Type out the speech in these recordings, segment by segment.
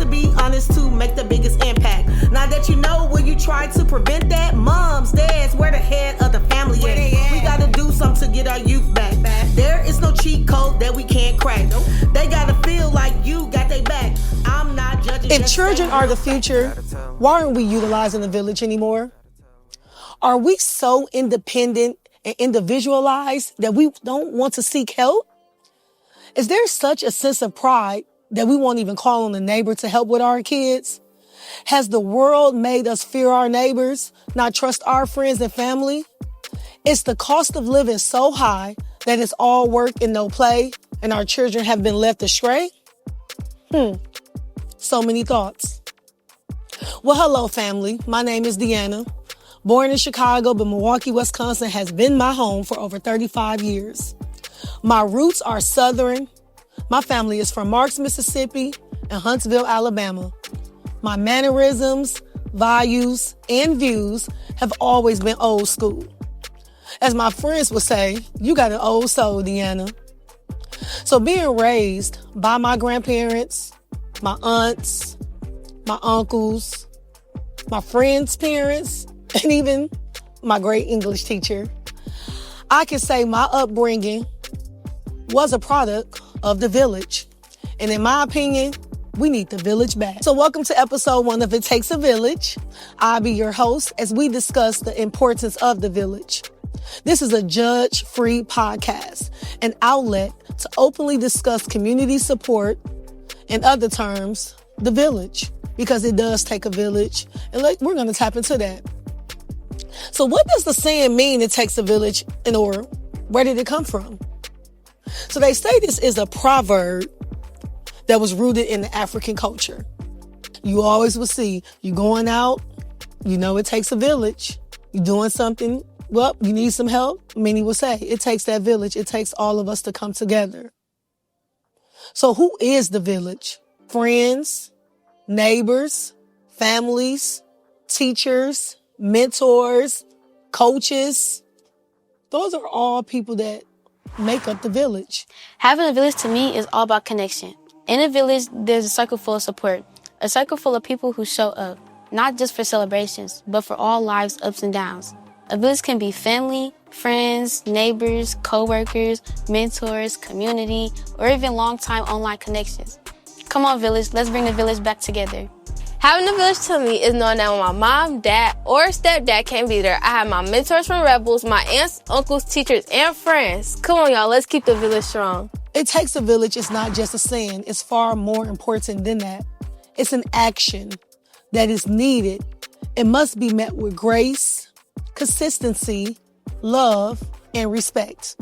to be honest to make the biggest impact. Now that you know, will you try to prevent that? Moms, dads, where the head of the family at? We gotta do something to get our youth back. There is no cheat code that we can't crack. They gotta feel like you got their back. I'm not judging. If children are the future, why aren't we utilizing the village anymore? Are we so independent and individualized that we don't want to seek help? Is there such a sense of pride that we won't even call on a neighbor to help with our kids? Has the world made us fear our neighbors, not trust our friends and family? Is the cost of living so high that it's all work and no play, and our children have been left astray? So many thoughts. Well, hello, family. My name is DeAnna. Born in Chicago, but Milwaukee, Wisconsin has been my home for over 35 years. My roots are Southern. My family is from Marks, Mississippi, and Huntsville, Alabama. My mannerisms, values, and views have always been old school. As my friends would say, you got an old soul, DeAnna. So being raised by my grandparents, my aunts, my uncles, my friends' parents, and even my great English teacher, I can say my upbringing was a product of the village. And in my opinion, we need the village back. So welcome to episode 1 of It Takes a Village. I'll be your host as we discuss the importance of the village. This is a judge-free podcast, an outlet to openly discuss community support, in other terms, the village, because it does take a village. And we're going to tap into that. So what does the saying mean, it takes a village, or where did it come from? So they say this is a proverb that was rooted in the African culture. You always will see, you going out, you know it takes a village. You doing something, well, you need some help. Many will say, it takes that village. It takes all of us to come together. So who is the village? Friends, neighbors, families, teachers, mentors, coaches. Those are all people that make up the village. Having a village to me is all about connection. In a village, there's a circle full of support, a circle full of people who show up, not just for celebrations, but for all life's ups and downs. A village can be family, friends, neighbors, co-workers, mentors, community, or even long-time online connections. Come on, village, let's bring the village back together. Having a village to me is knowing that when my mom, dad, or stepdad can't be there, I have my mentors from Rebels, my aunts, uncles, teachers, and friends. Come on, y'all, let's keep the village strong. It takes a village is not just a saying. It's far more important than that. It's an action that is needed. It must be met with grace, consistency, love, and respect.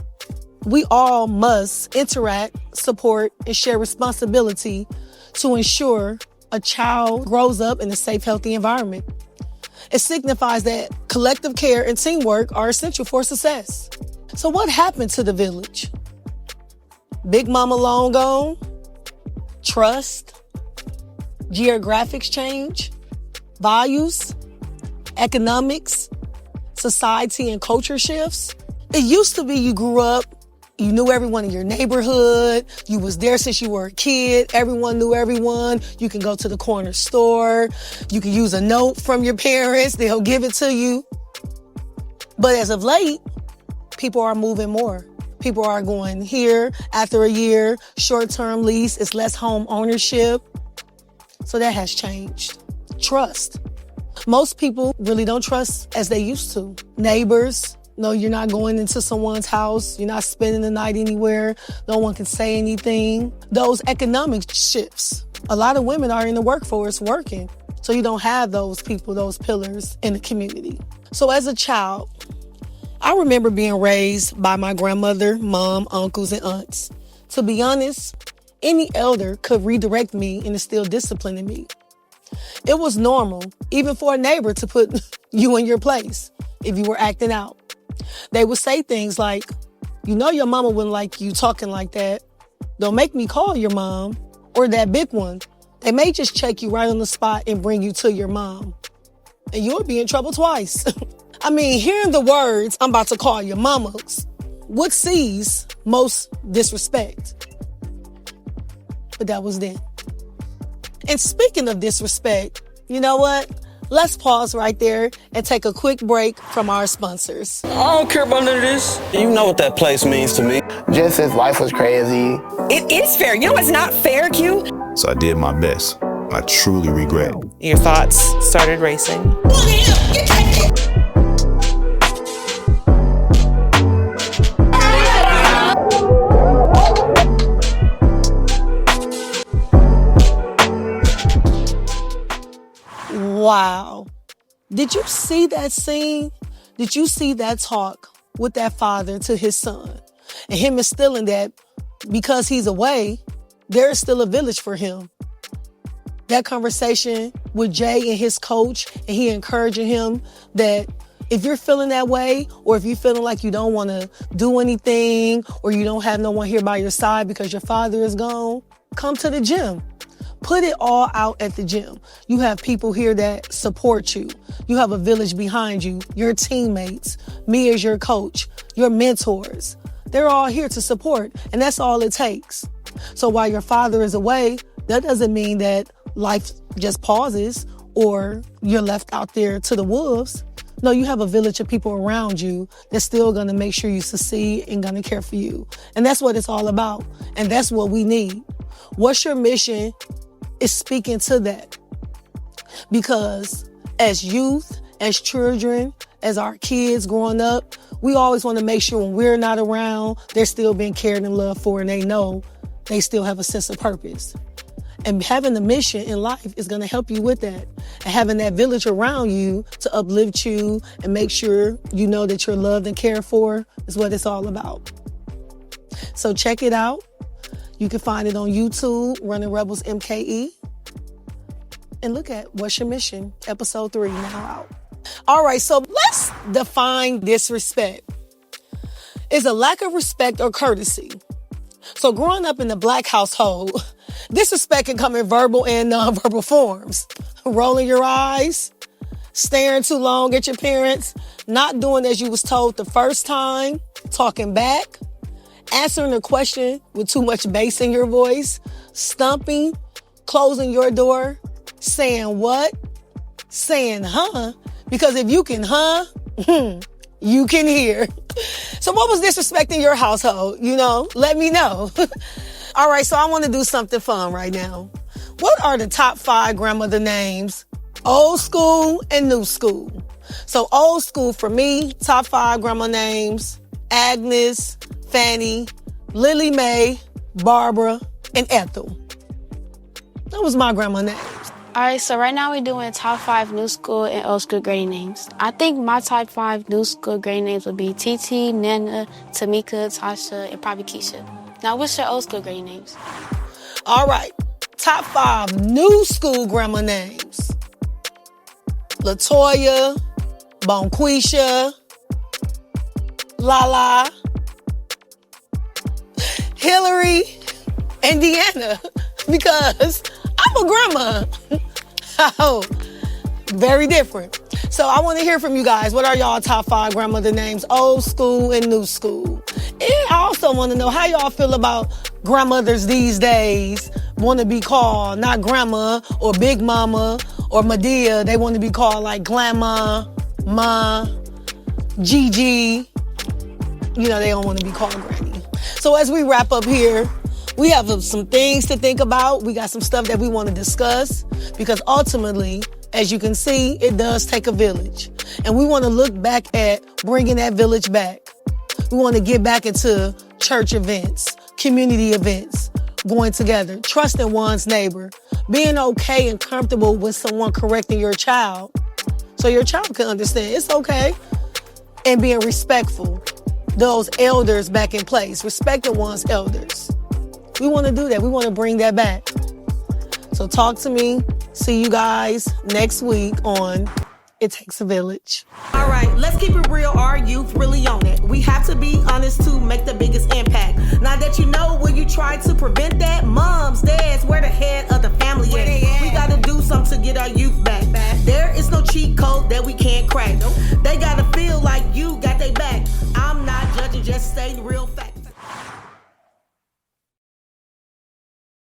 We all must interact, support, and share responsibility to ensure a child grows up in a safe, healthy environment. It signifies that collective care and teamwork are essential for success. So what happened to the village? Big mama long gone? Trust? Geographics change? Values? Economics? Society and culture shifts? It used to be you grew up, you knew everyone in your neighborhood. You was there since you were a kid. Everyone knew everyone. You can go to the corner store. You can use a note from your parents. They'll give it to you. But as of late, people are moving more. People are going here after a year, short-term lease. It's less home ownership. So that has changed. Trust. Most people really don't trust as they used to. Neighbors. No, you're not going into someone's house. You're not spending the night anywhere. No one can say anything. Those economic shifts. A lot of women are in the workforce working. So you don't have those people, those pillars in the community. So as a child, I remember being raised by my grandmother, mom, uncles, and aunts. To be honest, any elder could redirect me and instill discipline in me. It was normal, even for a neighbor to put you in your place if you were acting out. They would say things like, you know your mama wouldn't like you talking like that. Don't make me call your mom. Or that big one. They may just check you right on the spot and bring you to your mom. And you'll be in trouble twice. I mean, hearing the words, I'm about to call your mama, would seize most disrespect. But that was then. And speaking of disrespect, you know what? Let's pause right there and take a quick break from our sponsors. I don't care about none of this. You know what that place means to me. Just as life was crazy. It is fair. You know it's not fair, Q? So I did my best. I truly regret. Your thoughts started racing. Wow. Did you see that scene? Did you see that talk with that father to his son? And him instilling that because he's away, there is still a village for him. That conversation with Jay and his coach, and he encouraging him that if you're feeling that way, or if you're feeling like you don't want to do anything, or you don't have no one here by your side because your father is gone, come to the gym. Put it all out at the gym. You have people here that support you. You have a village behind you, your teammates, me as your coach, your mentors. They're all here to support, and that's all it takes. So while your father is away, that doesn't mean that life just pauses or you're left out there to the wolves. No, you have a village of people around you that's still gonna make sure you succeed and gonna care for you. And that's what it's all about. And that's what we need. What's your mission is speaking to that. Because as youth, as children, as our kids growing up, we always want to make sure when we're not around, they're still being cared and loved for, and they know they still have a sense of purpose. And having the mission in life is going to help you with that. And having that village around you to uplift you and make sure you know that you're loved and cared for is what it's all about. So check it out. You can find it on YouTube, Running Rebels MKE. And look at What's Your Mission, episode 3 now out. All right, so let's define disrespect. It's a lack of respect or courtesy. So growing up in the Black household, disrespect can come in verbal and nonverbal forms. Rolling your eyes, staring too long at your parents, not doing as you was told the first time, talking back, answering a question with too much bass in your voice, stumping, closing your door, saying what? Saying huh? Because if you can you can hear. So what was disrespecting your household? Let me know. All right, so I want to do something fun right now. What are the top 5 grandmother names? Old school and new school. So old school for me, top 5 grandma names: Agnes, Fanny, Lily Mae, Barbara, and Ethel. That was my grandma names. All right, so right now we're doing top 5 new school and old school granny names. I think my top 5 new school granny names would be TT, Nana, Tamika, Tasha, and probably Keisha. Now, what's your old school granny names? All right, top 5 new school grandma names: Latoya, Bonquisha, Lala, Hillary, and DeAnna, because I'm a grandma. Oh, very different. So I want to hear from you guys. What are y'all top 5 grandmother names, old school and new school? And I also want to know how y'all feel about grandmothers these days. Want to be called not grandma or big mama or Madea. They want to be called like grandma, ma, Gigi. They don't want to be called granny. So as we wrap up here, we have some things to think about. We got some stuff that we want to discuss because ultimately, as you can see, it does take a village. And we want to look back at bringing that village back. We want to get back into church events, community events, going together, trusting one's neighbor, being okay and comfortable with someone correcting your child so your child can understand it's okay, and being respectful. Those elders back in place, respecting one's elders. We want to do that. We want to bring that back. So talk to me. See you guys next week on It Takes a Village. All right, let's keep it real. Our youth really on it. We have to be honest to make the biggest impact. Now that you know where you try to prevent that, moms, dads, we're the head of the family. We got to do something to get our youth back. There is no cheat code that we can't crack. They got to feel like you got their back. I'm not judging, just stating real facts.